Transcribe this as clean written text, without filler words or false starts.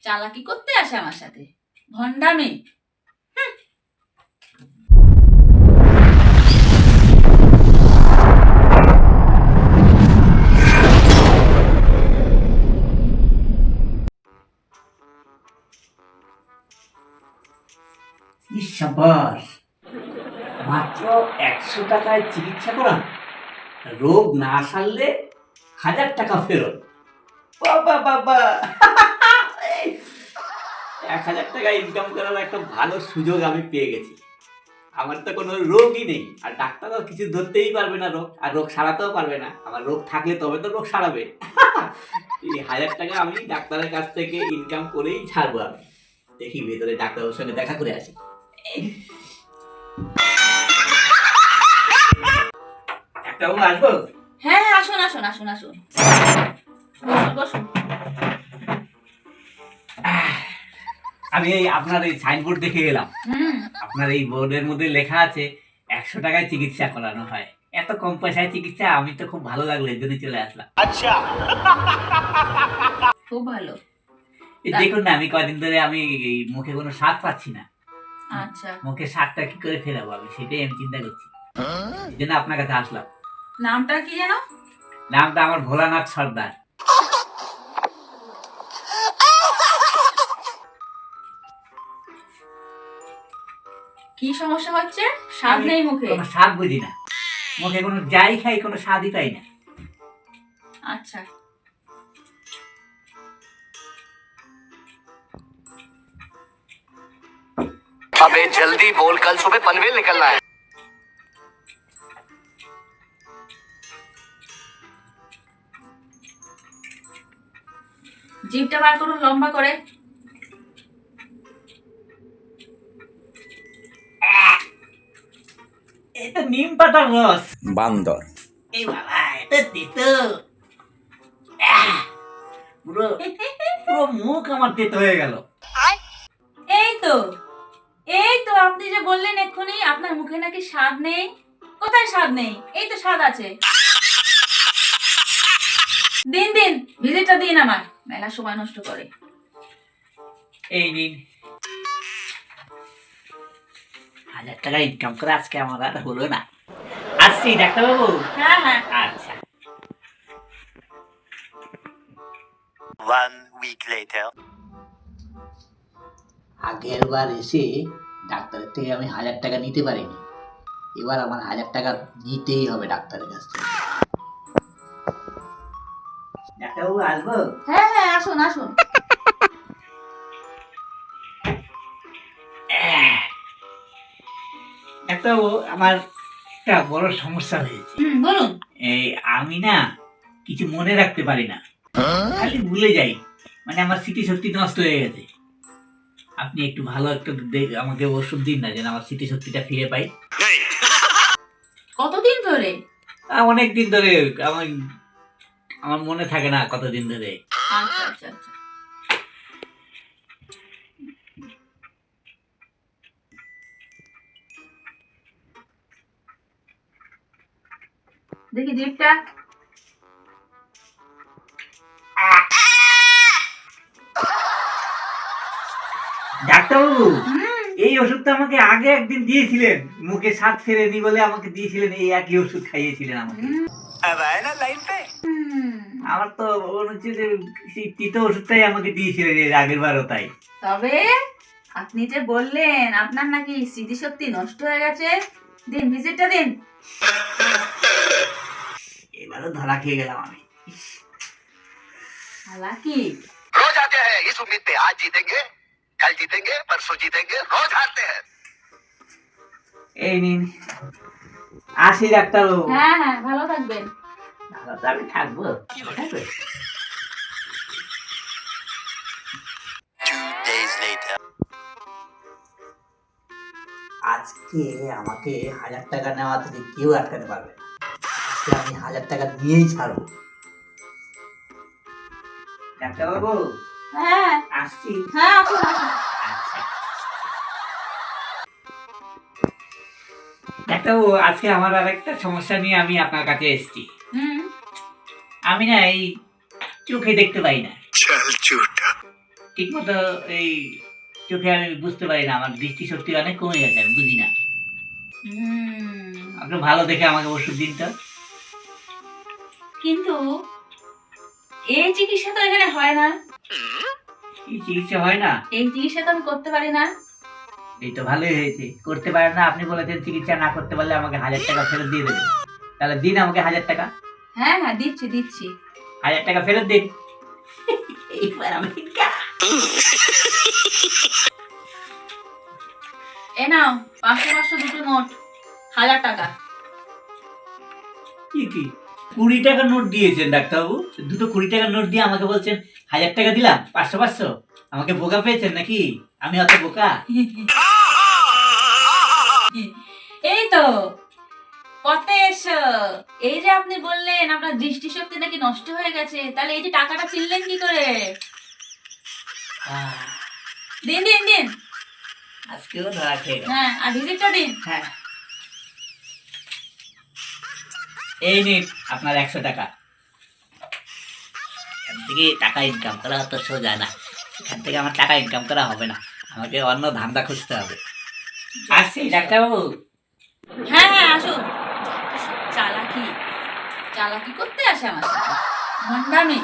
চালাকি করতে আসে আমার সাথে, ভন্ডামি। সাবাস, মাত্র 100 টাকায় চিকিৎসা করা, রোগ না সারলে 1000 টাকা ফেরত। বাবা বাবা 1000 টাকা ইনকাম করার একটা ভালো সুযোগ আমি পেয়ে গেছি। আমার তো কোনো রোগই নেই, আর ডাক্তারও কিছু ধরতেই পারবে না রোগ, আর রোগ সারাতেও পারবে না। আমার রোগ থাকলে তবে তো রোগ সারাবে। এই 1000 টাকা আমি ডাক্তারের কাছ থেকে ইনকাম করেই ছাড়বো। আমি দেখি ভেতরে ডাক্তারের সঙ্গে দেখা করে আসি। ডাক্তারবাবু আসবো? হ্যাঁ হ্যাঁ, আসুন আসুন আসুন আসুন, বসুন বসুন। আমি এই আপনার এই সাইনবোর্ড দেখে গেলাম। হুম, আপনার এই বোর্ডের মধ্যে লেখা আছে 100 টাকায় চিকিৎসা করানো হয়। এত কম পয়সায় চিকিৎসা, আমি তো খুব ভালো লাগলো, এই জন্য চলে আসলাম। আচ্ছা, খুব ভালো। দেখুন না, আমি কদিন ধরে আমি এই মুখে কোনো স্বাদ পাচ্ছি না। আচ্ছা, মুখে স্বাদটা কি করে ফেরাবো, আমি সেটাই আমি চিন্তা করছি। এই জন্য আপনার কাছে আসলাম। নামটা কি যেন? নামটা আমার ভোলানাথ সর্দার। কি সমস্যা হচ্ছে? স্বাদ আমি নেই মুখে? কোনো স্বাদ বুঝি না, মুখে কোনো যাই খাই কোনো স্বাদই পাই না। আচ্ছা, अबे जल्दी बोल, कल सुबह पनवेल निकलना है। জিভটা বার করুন লম্বা করে। এটা নিম পাতার রস। বান্দর। এই বাবা, এটা তেতো। পুরো পুরো মুখ আমার তেতো হয়ে গেল। এই তো, এই তো আপনি যে বললেন এক্ষুনি আপনার মুখে নাকি স্বাদ নেই। কোথায় স্বাদ নেই? এই তো স্বাদ আছে। দিন দিন, ভিজিটটা দিন আমার, মেলা সময় নষ্ট করে। এই নিন, 1000 টাকা ইনকাম করে আজকে আমার আর হলো না। আসছি ডাক্তারবাবু। হ্যাঁ হ্যাঁ, আচ্ছা। 1 week later. আগের বার এসে ডাক্তারের থেকে আমি 1000 টাকা নিতে পারিনি, এবার আমার 1000 টাকা নিতেই হবে ডাক্তারের কাছ থেকে। ডাক্তারবাবু আসবো? হ্যাঁ হ্যাঁ, আসুন আসুন। ডাক্তারবাবু, আমার একটা বড় সমস্যা হয়েছে। বলুন। এই আমি না কিছু মনে রাখতে পারি না, খালি ভুলে যাই। মানে আমার স্মৃতিশক্তি নষ্ট হয়ে গেছে। আপনি একটু ভালো একটা আমাকে ওষুধ দিন না, যেন আমার স্মৃতিশক্তিটা ফিরে পাই। কতদিন ধরে? অনেক দিন ধরে আমার আমার মনে থাকে না কতদিন ধরে। আচ্ছা আচ্ছা আচ্ছা, দেখি জিভটা। ডাক্তারবাবু, এই ওষুধটা আমাকে আগে একদিন দিয়েছিলেন, মুখে স্বাদ ফেরেনি বলে আমাকে দিয়েছিলেন। এই একই ওষুধ খাইয়েছিলেন আমাকে। अब आए ना लाइन पे। আমার তো মনে হচ্ছে যে সেই তিতো ওষুধটাই আমাকে দিয়েছিলেন এর আগের বারও, তাই। তবে আপনি যে বললেন আপনার নাকি স্মৃতিশক্তি নষ্ট হয়ে গেছে, দিন ভিজিটটা দিন। এবারও ধরা খেয়ে গেলাম আমি। হালাকি। रोज आते हैं इस उम्मीद पे, आज जीतेंगे, कल जीतेंगे, परसों जीतेंगे, रोज हारते हैं। এই নিন, আসি ডাক্তারবাবু। হ্যাঁ হ্যাঁ, ভালো থাকবেন। ভালো তো আমি থাকবো। থাকবে। 2 days later. আজকে আমাকে 1000 টাকা নেওয়া থেকে কেউ আটকাতে পারবে না। আজকে আমি 1000 টাকা নিয়েই ছাড়বো। ডাক্তারবাবু, হ্যাঁ আসছি। হ্যাঁ, আসুন আসুন। আচ্ছা। ডাক্তারবাবু, আজকে আমার আর একটা সমস্যা নিয়ে আমি আপনার কাছে এসেছি। আমি না এই চোখে দেখতে পাই না। चल झूठा। ঠিক মতো এই চোখে আমি বুঝতে পারি না, আমার দৃষ্টিশক্তি অনেক কমে গেছে, আমি বুঝি না। আপনি ভালো দেখে আমাকে ওষুধ দিন তো। কিন্তু এই চিকিৎসা তো এখানে হয় না। এই চিকিৎসা হয় না? এই চিকিৎসা তো আমি করতে পারি না। এই তো ভালোই হয়েছে, করতে পারেন না। আপনি বলেছেন চিকিৎসা না করতে পারলে আমাকে 1000 টাকা ফেরত দিয়ে দেবেন। তাহলে দিন আমাকে 1000 টাকা। হ্যাঁ হ্যাঁ, দিচ্ছি দিচ্ছি। 1000 টাকা ফেরত দিন। এইবার আমি এ নাও 500 দুটো নোট, 1000 টাকা। কি 20 টাকার নোট দিয়েছেন ডাক্তারবাবু? দুটো 20 টাকার নোট দিয়ে আমাকে বলছেন 1000 টাকা দিলাম। 500 আমাকে বোকা পেয়েছেন নাকি? আমি অত বোকা? এই তো পথে এসো। এই যে আপনি বললেন আপনার দৃষ্টিশক্তি নাকি নষ্ট হয়ে গেছে, তাহলে এই যে টাকাটা চিনলেন কি করে? দিন দিন দিন। আজকেও ধরা খেয়ে গেলাম। হ্যাঁ, আর ভিজিটটা দিন। হ্যাঁ, এই নিন আপনার 100 টাকা। এখান থেকে টাকা ইনকাম করা অত সোজা না। এখান থেকে আমার টাকা ইনকাম করা হবে না, আমাকে অন্য ধান্দা খুঁজতে হবে। আসছি ডাক্তারবাবু। হ্যাঁ হ্যাঁ, আসুন। চালাকি চালাকি করতে আসে আমার সাথে, ভণ্ডামি।